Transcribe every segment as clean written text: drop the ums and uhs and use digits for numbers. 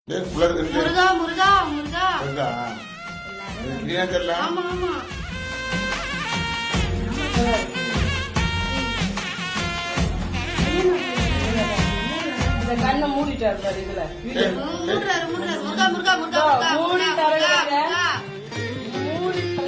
முருகா முருகா முருகா ஆமா ஆமா கண்ணை மூடிட்டாரு பாரு இதுல மூடுறாரு மூடுறாரு முருகா முருகா முருகா மூடி தரங்க மூடி முருகா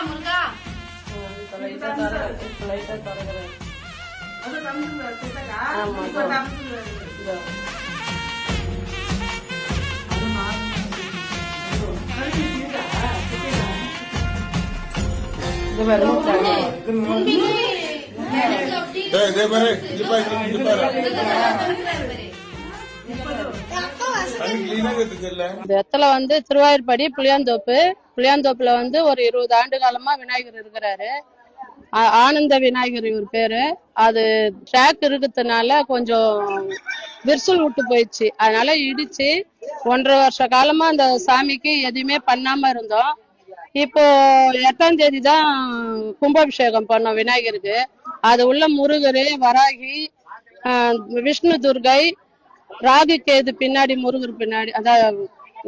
முருகா வெத்தலை வந்து திருவாயூர்படி புளியாந்தோப்புல வந்து ஒரு 20 ஆண்டு காலமா விநாயகர் இருக்கிறாரு. ஆனந்த விநாயகர் இவர் பேரு. அது ட்ராக் இருக்கிறதுனால கொஞ்சம் விரிசல் விட்டு போயிடுச்சு. அதனால இடிச்சு 1.5 வருஷ காலமா அந்த சாமிக்கு எதுவுமே பண்ணாம இருந்தோம். இப்போ 8ஆம் தேதி தான் கும்பாபிஷேகம் பண்ணோம் விநாயகருக்கு. அது உள்ள முருகர், வராகி, விஷ்ணு துர்கை, ராகு கேது பின்னாடி, முருகர் பின்னாடி, அதான்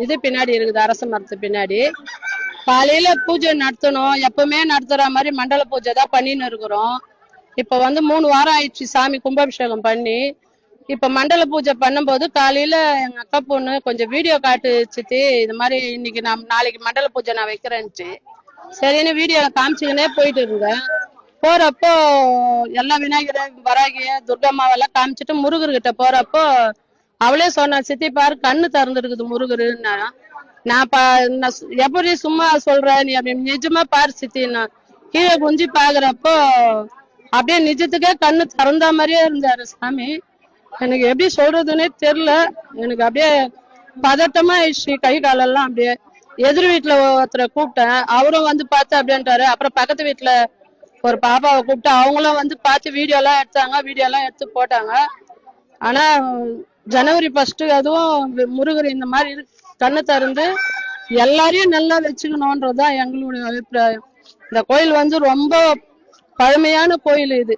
இது பின்னாடி இருக்குது, அரச மரத்து பின்னாடி. காலையில பூஜை நடத்தணும், எப்பவுமே நடத்துற மாதிரி மண்டல பூஜை தான் பண்ணின்னு இருக்கிறோம். இப்ப வந்து 3 வாரம் ஆயிடுச்சு சாமி கும்பாபிஷேகம் பண்ணி. இப்ப மண்டல பூஜை பண்ணும்போது காலையில எங்க அக்கா பொண்ணு கொஞ்சம் வீடியோ காட்டுச்சுட்டு, இது மாதிரி இன்னைக்கு நாளைக்கு மண்டல பூஜை நான் வைக்கிறேன்ட்டு சரின்னு வீடியோ காமிச்சுக்கினே போயிட்டு இருந்தேன். போறப்போ எல்லா விநாயகரை, வராகிய, துர்கம்மாவெல்லாம் காமிச்சிட்டு முருகர்கிட்ட போறப்போ அவளே சொன்னா, சித்தி பாரு கண்ணு திறந்துருக்குது முருகருன்னா. நான் எப்படி சும்மா சொல்ற, நீ அப்படி நிஜமா பாரு சித்தின்னா. கீழே குஞ்சு பாக்குறப்போ அப்படியே நிஜத்துக்கே கண்ணு திறந்த மாதிரியே இருந்தாரு சாமி. எனக்கு எப்படி சொல்றதுன்னே தெரியல. எனக்கு அப்படியே பதட்டமா ஆயிடுச்சு, கை காலெல்லாம். அப்படியே எதிர் வீட்டுல ஒருத்தரை கூப்பிட்டேன், அவரும் வந்து பார்த்து அப்படின்ட்டாரு. அப்புறம் பக்கத்து வீட்டுல ஒரு பாப்பாவை கூப்பிட்டு அவங்களும் வந்து பார்த்து வீடியோ எல்லாம் எடுத்து போட்டாங்க. ஆனா ஜனவரி 1 அதுவும் முருகர் இந்த மாதிரி கண்ணு திறந்து எல்லாரையும் நல்லா வச்சுக்கணும்ன்றதுதான் எங்களுடைய அபிப்பிராயம். இந்த கோயில் வந்து ரொம்ப பழமையான கோயில். இது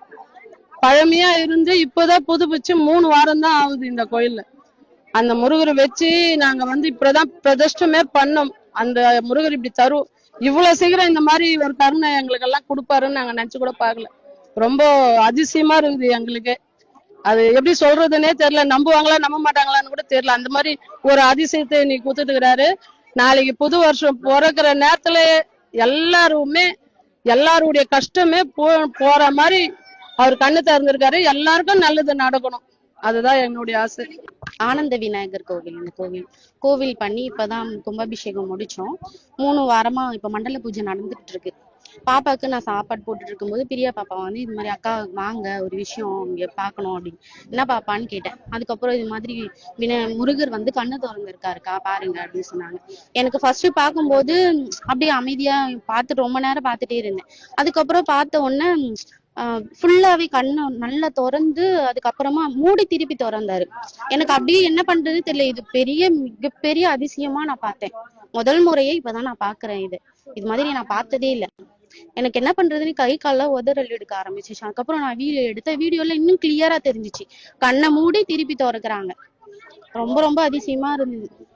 பழமையா இருந்து இப்பதான் புதுப்பிச்சு 3 வாரம் தான் ஆகுது இந்த கோயில்ல. அந்த முருகரை வச்சு நாங்க வந்து இப்பதான் பிரதிஷ்டமே பண்ணோம். அந்த முருகர் இப்படி தரும், இவ்வளவு சீக்கிரம் இந்த மாதிரி ஒரு கருணை எங்களுக்கு எல்லாம் கொடுப்பாருன்னு நாங்க நினைச்சு கூட பாக்கல. ரொம்ப அதிசயமா இருக்குது எங்களுக்கு. அது எப்படி சொல்றதுன்னே தெரியல. நம்புவாங்களா நம்ப மாட்டாங்களான்னு கூட தெரியல. அந்த மாதிரி ஒரு அதிசயத்தை நீ குத்துட்டுக்கிறாரு. நாளைக்கு புது வருஷம் பிறக்கிற நேரத்துல எல்லாருடைய கஷ்டமே போற மாதிரி அவர் கண்ணு திறந்திருக்காரு. எல்லாருக்கும் நல்லது நடக்கணும், அதுதான் என்னுடைய ஆசை. ஆனந்த விநாயகர் கோவில். இந்த கோவில் பண்ணி இப்பதான் கும்பாபிஷேகம் முடிச்சோம். 3 வாரமா இப்ப மண்டல பூஜை நடந்துட்டு இருக்கு. பாப்பாக்கு நான் சாப்பாடு போட்டுட்டு இருக்கும்போது பிரியா பாப்பா வந்து இது மாதிரி, அக்கா வாங்க ஒரு விஷயம் இங்க பாக்கணும் அப்படின்னு. என்ன பாப்பான்னு கேட்டேன். அதுக்கப்புறம் இது மாதிரி முருகர் வந்து கண்ணு திறந்திருக்காருக்கா பாருங்க அப்படின்னு சொன்னாங்க. எனக்கு ஃபர்ஸ்ட் பார்க்கும்போது அப்படியே அமைதியா பார்த்துட்டு ரொம்ப நேரம் பார்த்துட்டே இருந்தேன். அதுக்கப்புறம் பார்த்த உடனே ஃபுல்லாவே கண்ணு நல்லா திறந்து அதுக்கப்புறமா மூடி திருப்பி திறந்தாரு. எனக்கு அப்படியே என்ன பண்றது தெரியல. இது மிகப்பெரிய அதிசயமா நான் பார்த்தேன். முதல் முறையே இப்பதான் நான் பாக்குறேன். இது மாதிரி நான் பார்த்ததே இல்லை. எனக்கு என்ன பண்றதுன்னு கை கால உதறல் எடுக்க ஆரம்பிச்சிச்சு. அதுக்கப்புறம் நான் எடுத்த வீடியோல இன்னும் கிளியரா தெரிஞ்சிச்சு, கண்ணை மூடி திருப்பி திறக்கிறாங்க. ரொம்ப ரொம்ப அதிசயமா இருந்தது.